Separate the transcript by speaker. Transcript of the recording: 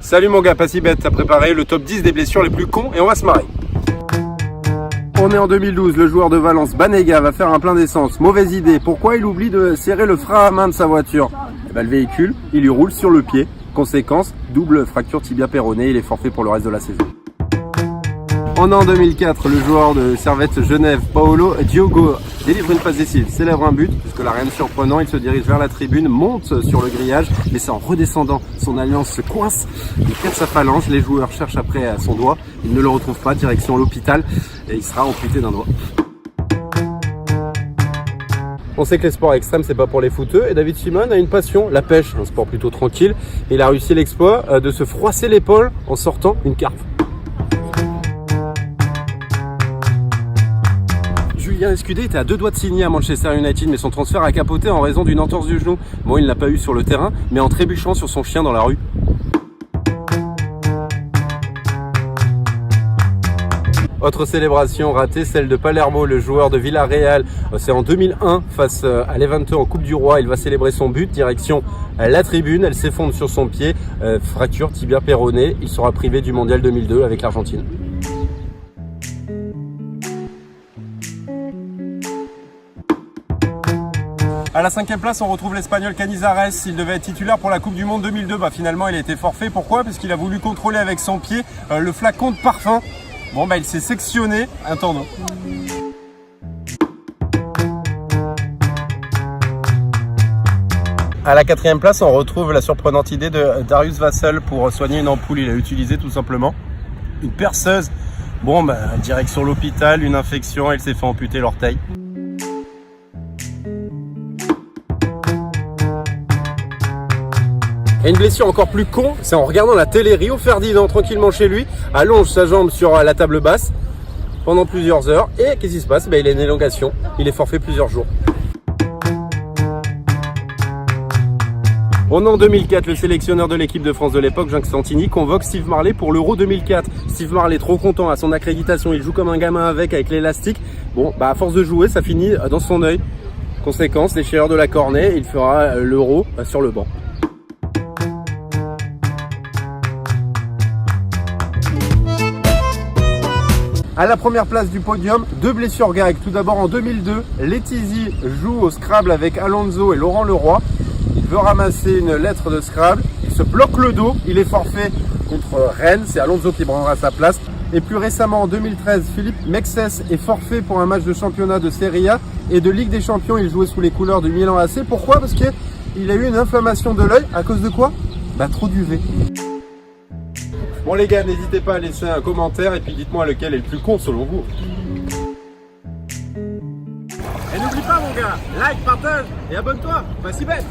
Speaker 1: Salut mon gars, pas si bête, t'as préparé le top 10 des blessures les plus cons et on va se marrer. On est en 2012, le joueur de Valence, Banega, va faire un plein d'essence. Mauvaise idée, pourquoi il oublie de serrer le frein à main de sa voiture? Le véhicule, il lui roule sur le pied. Conséquence, double fracture tibia-péroné, il est forfait pour le reste de la saison. On est en 2004, le joueur de Servette Genève, Paolo Diogo, délivre une passe décisive, célèbre un but, puisque là rien de surprenant, il se dirige vers la tribune, monte sur le grillage, mais c'est en redescendant, son alliance se coince, il perd sa phalange, les joueurs cherchent après à son doigt, ils ne le retrouvent pas, direction l'hôpital, et il sera amputé d'un doigt. On sait que les sports extrêmes, c'est pas pour les footeux, et David Simon a une passion, la pêche, un sport plutôt tranquille, et il a réussi l'exploit de se froisser l'épaule en sortant une carpe. Julien Escudé était à 2 doigts de signer à Manchester United, mais son transfert a capoté en raison d'une entorse du genou. Bon, il ne l'a pas eu sur le terrain, mais en trébuchant sur son chien dans la rue. Autre célébration ratée, celle de Palermo, le joueur de Villarreal. C'est en 2001 face à Levante en Coupe du Roi. Il va célébrer son but, direction la tribune. Elle s'effondre sur son pied, fracture tibia-péroné. Il sera privé du mondial 2002 avec l'Argentine. À la 5e place, on retrouve l'Espagnol Canizares. Il devait être titulaire pour la Coupe du Monde 2002. Finalement, il a été forfait. Pourquoi? Parce qu'il a voulu contrôler avec son pied le flacon de parfum. Bon, il s'est sectionné. Attendons. À la 4e place, on retrouve la surprenante idée de Darius Vassell pour soigner une ampoule. Il a utilisé tout simplement une perceuse. Bon, direction l'hôpital, une infection, il s'est fait amputer l'orteil. Et une blessure encore plus con, c'est en regardant la télé, Rio Ferdinand tranquillement chez lui, allonge sa jambe sur la table basse pendant plusieurs heures. Et qu'est-ce qui se passe? Il a une élongation, il est forfait plusieurs jours. On est en 2004, le sélectionneur de l'équipe de France de l'époque, Jacques Santini, convoque Steve Marley pour l'Euro 2004. Steve Marley trop content à son accréditation, il joue comme un gamin avec l'élastique. Bon, à force de jouer, ça finit dans son œil. Conséquence, déchirure de la cornée, il fera l'Euro sur le banc. À la première place du podium, 2 blessures grecques. Tout d'abord en 2002, Letizy joue au Scrabble avec Alonso et Laurent Leroy. Il veut ramasser une lettre de Scrabble, il se bloque le dos, il est forfait contre Rennes, c'est Alonso qui prendra sa place. Et plus récemment en 2013, Philippe Mexès est forfait pour un match de championnat de Serie A et de Ligue des Champions. Il jouait sous les couleurs du Milan AC. Pourquoi? Parce qu'il a eu une inflammation de l'œil. À cause de quoi? Trop d'UV. Bon les gars, n'hésitez pas à laisser un commentaire et puis dites-moi lequel est le plus con selon vous. Et n'oublie pas mon gars, like, partage et abonne-toi, pas si bête.